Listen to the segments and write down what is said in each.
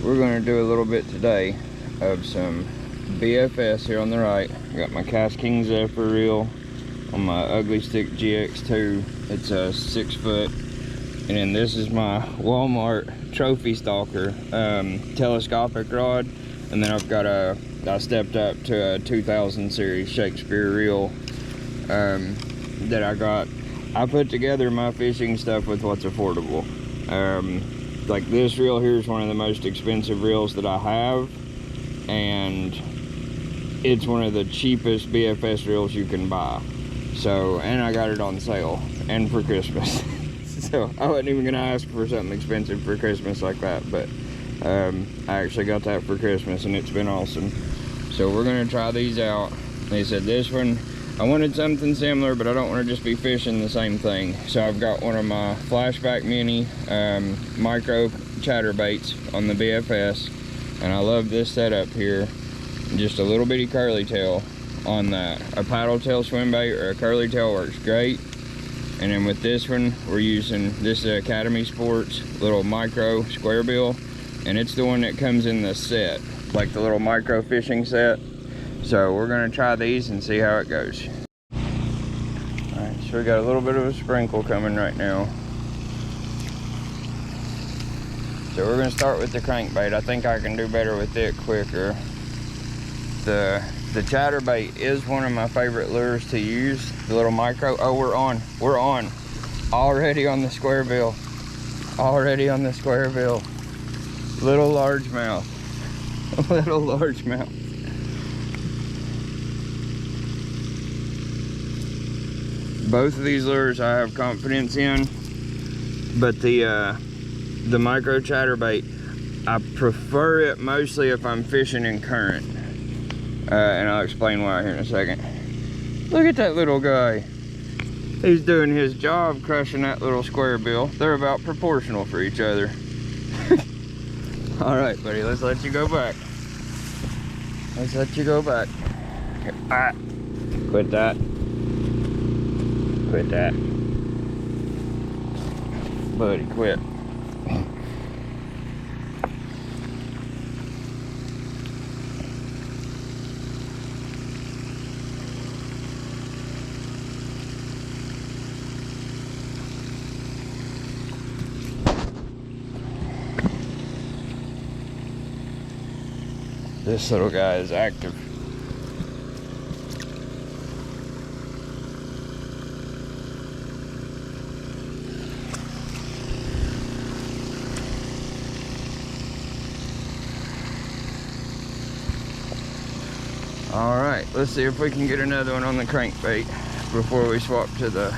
We're going to do a little bit today of some BFS here on the right. I got my Kast King Zephyr reel on my Ugly Stick GX2. It's a 6 foot. And then this is my Walmart Trophy Stalker telescopic rod. And then I've got I stepped up to a 2000 series Shakespeare reel that I got. I put together my fishing stuff with what's affordable. Like this reel here is one of the most expensive reels that I have, and it's one of the cheapest BFS reels you can buy. So, and I got it on sale and for Christmas. So I wasn't even gonna ask for something expensive for Christmas like that, but I actually got that for Christmas and it's been awesome. So we're gonna try these out. They said this one, I wanted something similar, but I don't want to just be fishing the same thing. So I've got one of my Flashback Mini micro chatterbaits on the BFS, and I love this setup here. Just a little bitty curly tail on that. A paddle tail swim bait or a curly tail works great. And then with this one, we're using this Academy Sports little micro square bill, and it's the one that comes in the set, like the little micro fishing set. So we're gonna try these and see how it goes. All right, so we got a little bit of a sprinkle coming right now. So we're gonna start with the crankbait. I think I can do better with it quicker. The chatterbait is one of my favorite lures to use. The little micro. Oh, we're on. Already on the square bill. Already on the square bill. Little largemouth. Little largemouth. Both of these lures I have confidence in, but the micro chatterbait, I prefer it mostly if I'm fishing in current, and I'll explain why here in a second. Look at that little guy. He's doing his job crushing that little square bill. They're about proportional for each other. All right, buddy, let's let you go back. Let's let you go back. Here. Ah, quit that. Quit that. Buddy, quit. This little guy is active. All right, let's see if we can get another one on the crankbait before we swap to the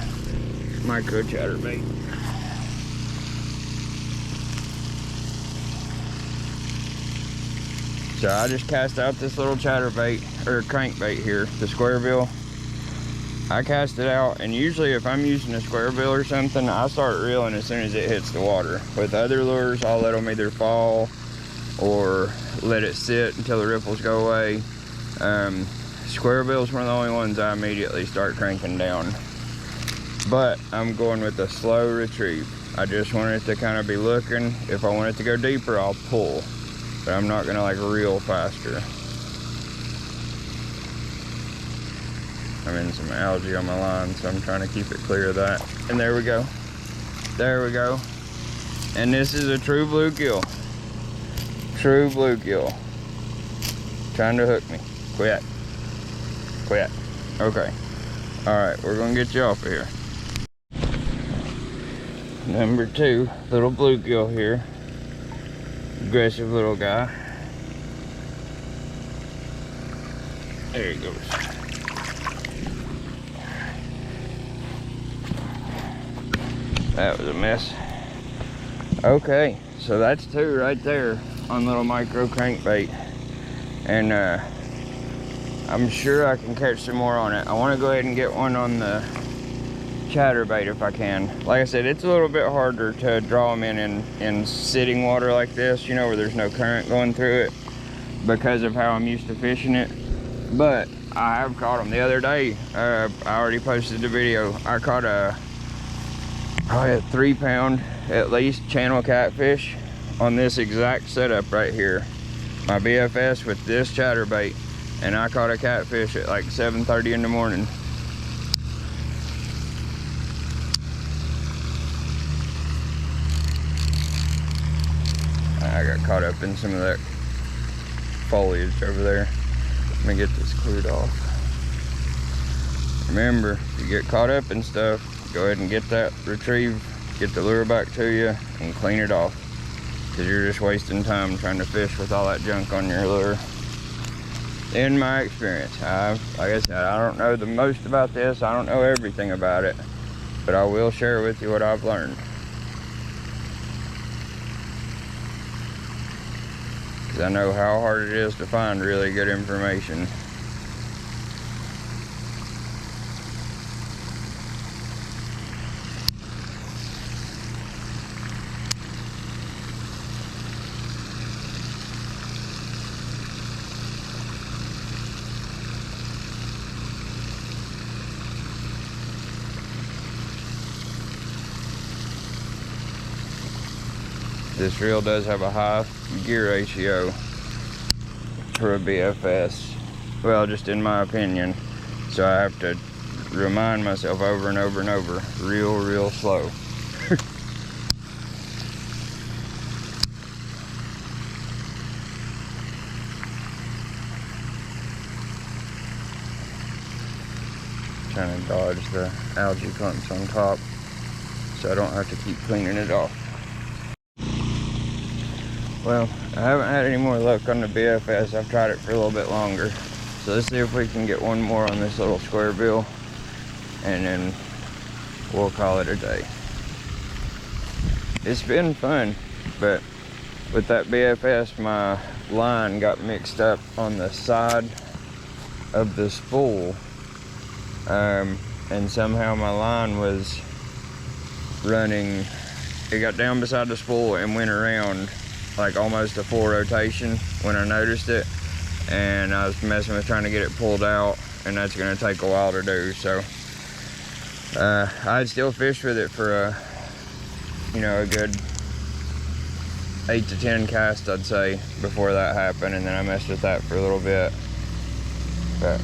micro chatterbait. So I just cast out this little chatterbait, or crankbait here, the square bill. I cast it out, and usually if I'm using a square bill or something, I start reeling as soon as it hits the water. With other lures, I'll let them either fall or let it sit until the ripples go away. Square bill is one of the only ones I immediately start cranking down. But I'm going with a slow retrieve. I just want it to kind of be looking. If I want it to go deeper, I'll pull. But I'm not gonna like reel faster. I'm in some algae on my line, so I'm trying to keep it clear of that. And there we go. There we go. And this is a true bluegill. True bluegill. Trying to hook me. Quit. Quit. Okay. Alright, we're gonna get you off of here. Number 2, little bluegill here. Aggressive little guy. There he goes. That was a mess. Okay, so that's 2 right there on little micro crankbait. And I'm sure I can catch some more on it. I want to go ahead and get one on the chatterbait if I can. Like I said, it's a little bit harder to draw them in sitting water like this, you know, where there's no current going through it, because of how I'm used to fishing it. But I have caught them. The other day, I already posted the video. I caught probably a 3 pound at least channel catfish on this exact setup right here, my BFS with this chatterbait, and I caught a catfish at like 7:30 in the morning. I got caught up in some of that foliage over there. Let me get this cleared off. Remember, if you get caught up in stuff, go ahead and get that retrieved, get the lure back to you, and clean it off. Because you're just wasting time trying to fish with all that junk on your lure. In my experience, like I said, I don't know the most about this. I don't know everything about it, but I will share with you what I've learned. Because I know how hard it is to find really good information. This reel does have a high gear ratio for a BFS. Well, just in my opinion. So I have to remind myself over and over and over, real slow. Trying to dodge the algae clumps on top so I don't have to keep cleaning it off. Well, I haven't had any more luck on the BFS. I've tried it for a little bit longer. So let's see if we can get one more on this little square bill, and then we'll call it a day. It's been fun, but with that BFS, my line got mixed up on the side of the spool. And somehow my line was running, it got down beside the spool and went around like almost a full rotation when I noticed it, and I was messing with trying to get it pulled out, and that's going to take a while to do. So I'd still fished with it for a, you know, a good 8 to 10 casts, I'd say, before that happened, and then I messed with that for a little bit. But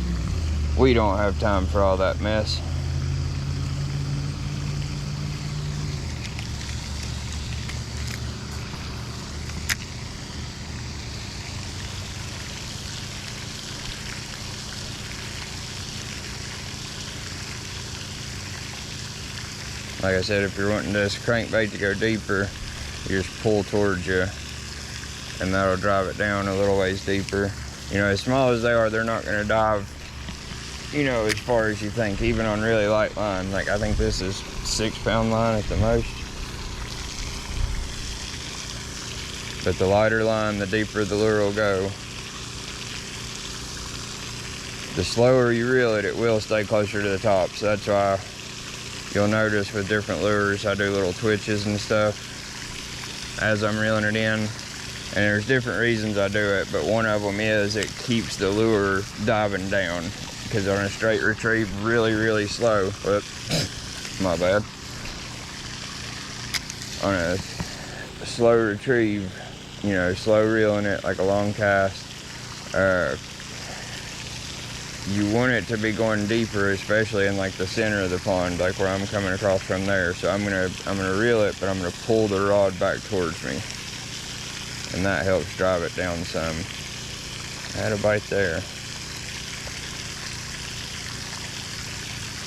we don't have time for all that mess. Like I said, if you're wanting this crankbait to go deeper, you just pull towards you, and that'll drive it down a little ways deeper. You know, as small as they are, they're not going to dive, you know, as far as you think, even on really light line. Like, I think this is 6-pound line at the most. But the lighter line, the deeper the lure will go. The slower you reel it, it will stay closer to the top. So that's why you'll notice with different lures, I do little twitches and stuff as I'm reeling it in. And there's different reasons I do it, but one of them is it keeps the lure diving down. Because on a straight retrieve, really slow. Whoops, my bad. On a slow retrieve, you know, slow reeling it like a long cast, you want it to be going deeper, especially in like the center of the pond, like where I'm coming across from there. So I'm gonna reel it, but I'm gonna pull the rod back towards me, and that helps drive it down some. I had a bite there.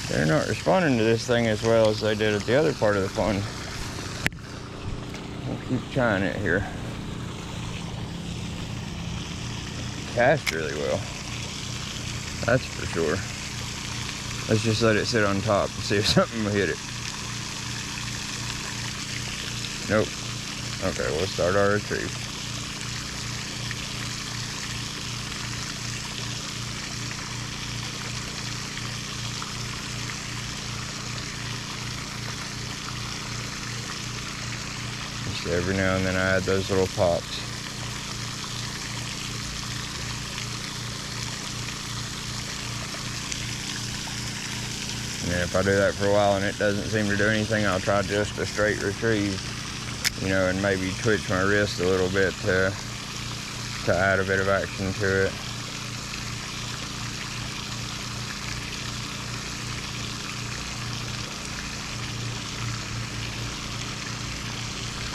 They're not responding to this thing as well as they did at the other part of the pond. We'll keep trying it here. Cast really well. That's for sure. Let's just let it sit on top and see if something will hit it. Nope. Okay, we'll start our retrieve. Just every now and then I add those little pops. And if I do that for a while and it doesn't seem to do anything, I'll try just a straight retrieve. you know, and maybe twitch my wrist a little bit to add a bit of action to it.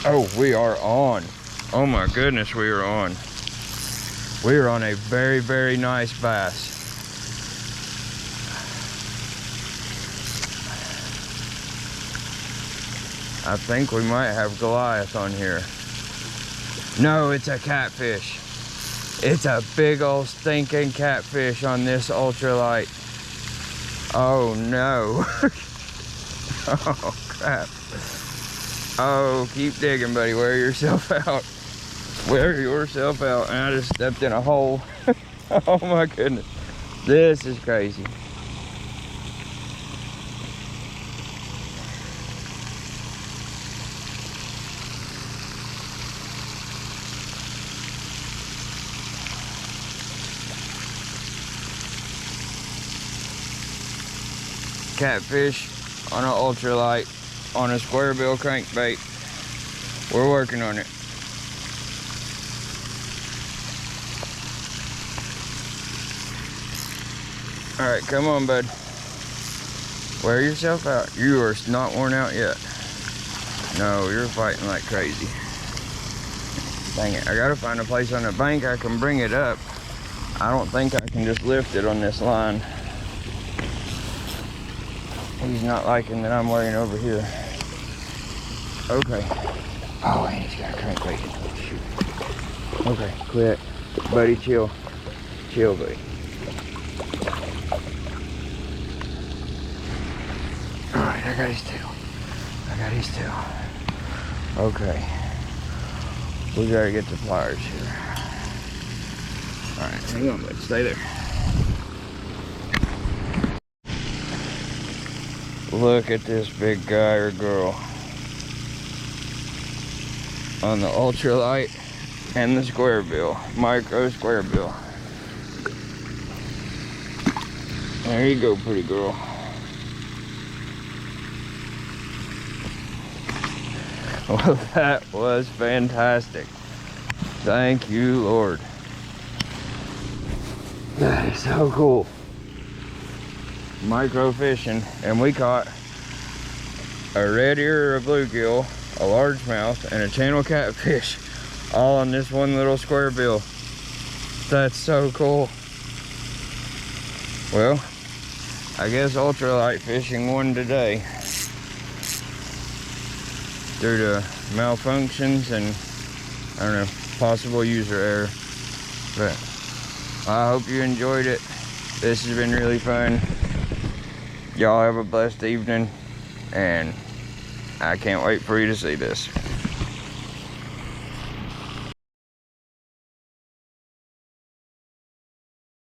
Oh, we are on. Oh my goodness, we are on. We are on a very, very nice bass. I think we might have Goliath on here. No, it's a catfish. It's a big old stinking catfish on this ultralight. Oh no. Oh crap. Oh, keep digging, buddy. Wear yourself out. Wear yourself out. And I just stepped in a hole. Oh my goodness. This is crazy. Catfish on an ultralight on a square bill crankbait. We're working on it. All right, come on, bud. Wear yourself out. You are not worn out yet. No, you're fighting like crazy. Dang it, I gotta find a place on the bank I can bring it up. I don't think I can just lift it on this line. He's not liking that I'm laying over here. Okay. Oh, and he's got a crankbait. Shoot. Okay, quit. Buddy, chill. Chill, buddy. Alright, I got his tail. I got his tail. Okay. We gotta get the pliers here. Alright, hang on, bud. Stay there. Look at this big guy or girl on the ultralight and the square bill, micro square bill. There you go, pretty girl. Well, that was fantastic. Thank you, Lord. That is so cool. Micro fishing, and we caught a red ear or a bluegill, a largemouth, and a channel catfish all on this one little square bill. That's so cool. Well, I guess ultralight fishing won today due to malfunctions and, I don't know, possible user error. But I hope you enjoyed it. This has been really fun. Y'all have a blessed evening, and I can't wait for you to see this.